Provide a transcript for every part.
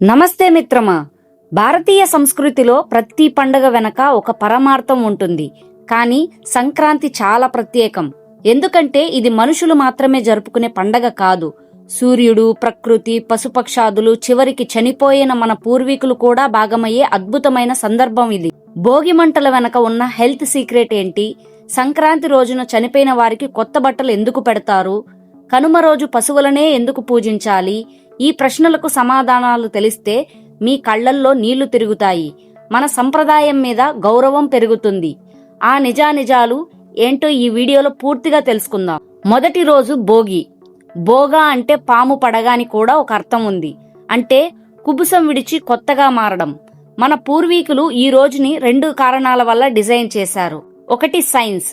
నమస్తే మిత్రమా. భారతీయ సంస్కృతిలో ప్రతి పండగ వెనక ఒక పరమార్థం ఉంటుంది. కానీ సంక్రాంతి చాలా ప్రత్యేకం. ఎందుకంటే ఇది మనుషులు మాత్రమే జరుపుకునే పండగ కాదు. సూర్యుడు, ప్రకృతి, పశుపక్షాదులు, చివరికి చనిపోయిన మన పూర్వీకులు కూడా భాగమయ్యే అద్భుతమైన సందర్భం ఇది. భోగి మంటల వెనక ఉన్న హెల్త్ సీక్రెట్ ఏంటి? సంక్రాంతి రోజున చనిపోయిన వారికి కొత్త బట్టలు ఎందుకు పెడతారు? కనుమ రోజు పశువులనే ఎందుకు పూజించాలి? ఈ ప్రశ్నలకు సమాధానాలు తెలిస్తే మీ కళ్లల్లో నీళ్లు తిరుగుతాయి. మన సంప్రదాయం మీద గౌరవం పెరుగుతుంది. ఆ నిజానిజాలు ఏంటో ఈ వీడియోలో పూర్తిగా తెలుసుకుందాం. మొదటి రోజు భోగి. భోగా అంటే పాము పడగా అని కూడా ఒక అర్థం ఉంది. అంటే కుబుసం విడిచి కొత్తగా మారడం. మన పూర్వీకులు ఈ రోజుని 2 కారణాల వల్ల డిజైన్ చేశారు. ఒకటి సైన్స్.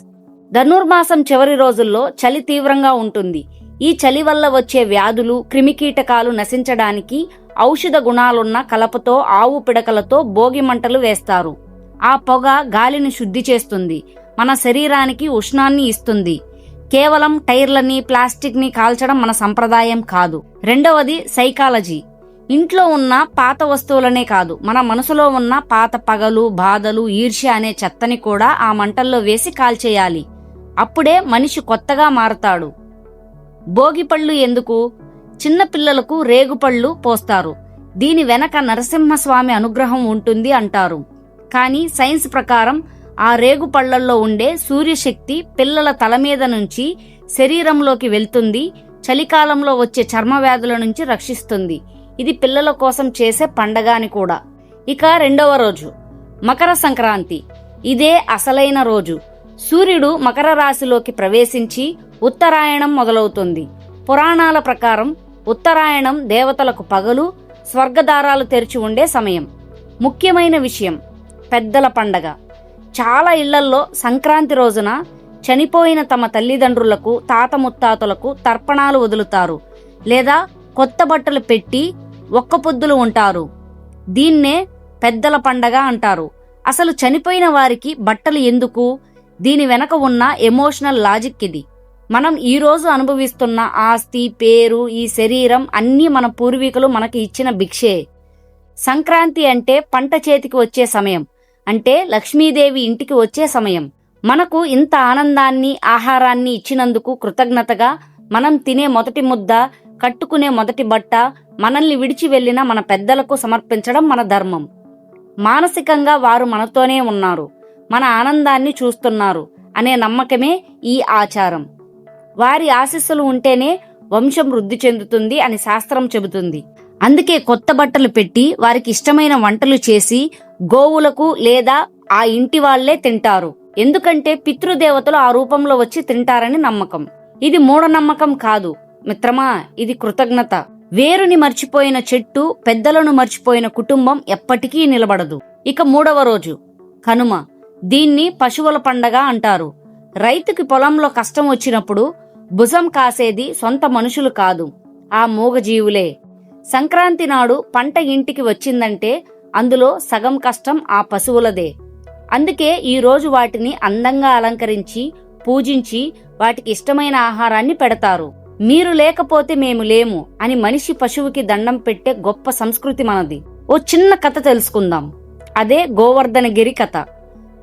ధనుర్మాసం చివరి రోజుల్లో చలి తీవ్రంగా ఉంటుంది. ఈ చలి వల్ల వచ్చే వ్యాధులు, క్రిమికీటకాలు నశించడానికి ఔషధ గుణాలున్న కలపతో, ఆవు పిడకలతో భోగి మంటలు వేస్తారు. ఆ పొగ గాలిని శుద్ధి చేస్తుంది, మన శరీరానికి ఉష్ణాన్ని ఇస్తుంది. కేవలం టైర్లని, ప్లాస్టిక్ ని కాల్చడం మన సంప్రదాయం కాదు. రెండవది సైకాలజీ. ఇంట్లో ఉన్న పాత వస్తువులనే కాదు, మన మనసులో ఉన్న పాత పగలు, బాధలు, ఈర్ష్య అనే చెత్తని కూడా ఆ మంటల్లో వేసి కాల్చేయాలి. అప్పుడే మనిషి కొత్తగా మారతాడు. భోగిపళ్ళు ఎందుకు? చిన్న పిల్లలకు రేగుపళ్ళు పోస్తారు. దీని వెనక నరసింహస్వామి అనుగ్రహం ఉంటుంది అంటారు. కానీ సైన్స్ ప్రకారం ఆ రేగు పళ్లల్లో ఉండే సూర్యశక్తి పిల్లల తల మీద నుంచి శరీరంలోకి వెళ్తుంది. చలికాలంలో వచ్చే చర్మ వ్యాధుల నుంచి రక్షిస్తుంది. ఇది పిల్లల కోసం చేసే పండగ అని కూడా. ఇక రెండవ రోజు మకర సంక్రాంతి. ఇదే అసలైన రోజు. సూర్యుడు మకర రాశిలోకి ప్రవేశించి ఉత్తరాయణం మొదలవుతుంది. పురాణాల ప్రకారం ఉత్తరాయణం దేవతలకు పగలు, స్వర్గదారాలు తెరిచి ఉండే సమయం. ముఖ్యమైన విషయం, పెద్దల పండగ. చాలా ఇళ్లల్లో సంక్రాంతి రోజున చనిపోయిన తమ తల్లిదండ్రులకు, తాత ముత్తాతలకు తర్పణాలు వదులుతారు, లేదా కొత్త బట్టలు పెట్టి ఒక్కపొద్దులు ఉంటారు. దీన్నే పెద్దల పండగ అంటారు. అసలు చనిపోయిన వారికి బట్టలు ఎందుకు? దీని వెనక ఉన్న ఎమోషనల్ లాజిక్ ఇది. మనం ఈ రోజు అనుభవిస్తున్న ఆస్తి, పేరు, ఈ శరీరం అన్నీ మన పూర్వీకులు మనకి ఇచ్చిన భిక్షే. సంక్రాంతి అంటే పంట చేతికి వచ్చే సమయం. అంటే లక్ష్మీదేవి ఇంటికి వచ్చే సమయం. మనకు ఇంత ఆనందాన్ని, ఆహారాన్ని ఇచ్చినందుకు కృతజ్ఞతగా మనం తినే మొదటి ముద్ద, కట్టుకునే మొదటి బట్ట, మనల్ని విడిచి వెళ్లిన మన పెద్దలకు సమర్పించడం మన ధర్మం. మానసికంగా వారు మనతోనే ఉన్నారు, మన ఆనందాన్ని చూస్తున్నారు అనే నమ్మకమే ఈ ఆచారం. వారి ఆశీస్సులు ఉంటేనే వంశం వృద్ధి చెందుతుంది అని శాస్త్రం చెబుతుంది. అందుకే కొత్త బట్టలు పెట్టి వారికి ఇష్టమైన వంటలు చేసి గోవులకు లేదా ఆ ఇంటి వాళ్లే తింటారు. ఎందుకంటే పితృదేవతలు ఆ రూపంలో వచ్చి తింటారని నమ్మకం. ఇది మూఢనమ్మకం కాదు మిత్రమా, ఇది కృతజ్ఞత. వేరుని మర్చిపోయిన చెట్టు, పెద్దలను మర్చిపోయిన కుటుంబం ఎప్పటికీ నిలబడదు. ఇక మూడవ రోజు కనుమ. దీన్ని పశువుల పండగ అంటారు. రైతుకి పొలంలో కష్టం వచ్చినప్పుడు భుజం కాసేది సొంత మనుషులు కాదు, ఆ మూగజీవులే. సంక్రాంతి నాడు పంట ఇంటికి వచ్చిందంటే అందులో సగం కష్టం ఆ పశువులదే. అందుకే ఈ రోజు వాటిని అందంగా అలంకరించి, పూజించి వాటికి ఇష్టమైన ఆహారాన్ని పెడతారు. మీరు లేకపోతే మేము లేము అని మనిషి పశువుకి దండం పెట్టే గొప్ప సంస్కృతి మనది. ఓ చిన్న కథ తెలుసుకుందాం. అదే గోవర్ధనగిరి కథ.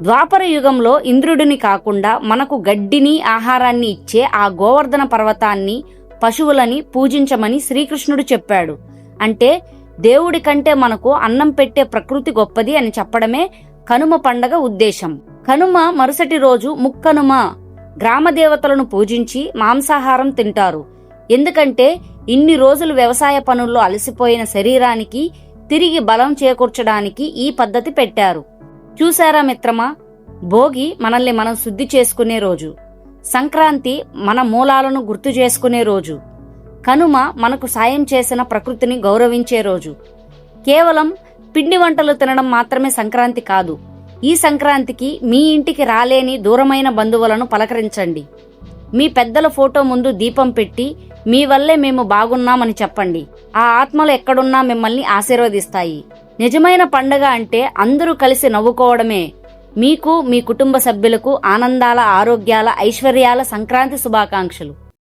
ద్వాపర యుగంలో ఇంద్రుడిని కాకుండా మనకు గడ్డిని, ఆహారాన్ని ఇచ్చే ఆ గోవర్ధన పర్వతాన్ని, పశువులని పూజించమని శ్రీకృష్ణుడు చెప్పాడు. అంటే దేవుడి కంటే మనకు అన్నం పెట్టే ప్రకృతి గొప్పది అని చెప్పడమే కనుమ పండగ ఉద్దేశం. కనుమ మరుసటి రోజు ముక్కనుమ. గ్రామ దేవతలను పూజించి మాంసాహారం తింటారు. ఎందుకంటే ఇన్ని రోజులు వ్యవసాయ పనుల్లో అలసిపోయిన శరీరానికి తిరిగి బలం చేకూర్చడానికి ఈ పద్ధతి పెట్టారు. చూశారా మిత్రమా, భోగి మనల్ని మనం శుద్ధి చేసుకునే రోజు. సంక్రాంతి మన మూలాలను గుర్తు చేసుకునే రోజు. కనుమ మనకు సాయం చేసిన ప్రకృతిని గౌరవించే రోజు. కేవలం పిండి వంటలు తినడం మాత్రమే సంక్రాంతి కాదు. ఈ సంక్రాంతికి మీ ఇంటికి రాలేని దూరమైన బంధువులను పలకరించండి. మీ పెద్దల ఫోటో ముందు దీపం పెట్టి మీ వల్లే మేము బాగున్నామని చెప్పండి. ఆ ఆత్మలు ఎక్కడున్నా మిమ్మల్ని ఆశీర్వదిస్తాయి. నిజమైన పండగ అంటే అందరూ కలిసి నవ్వుకోవడమే. మీకు, మీ కుటుంబ సభ్యులకు ఆనందాల, ఆరోగ్యాల, ఐశ్వర్యాల సంక్రాంతి శుభాకాంక్షలు.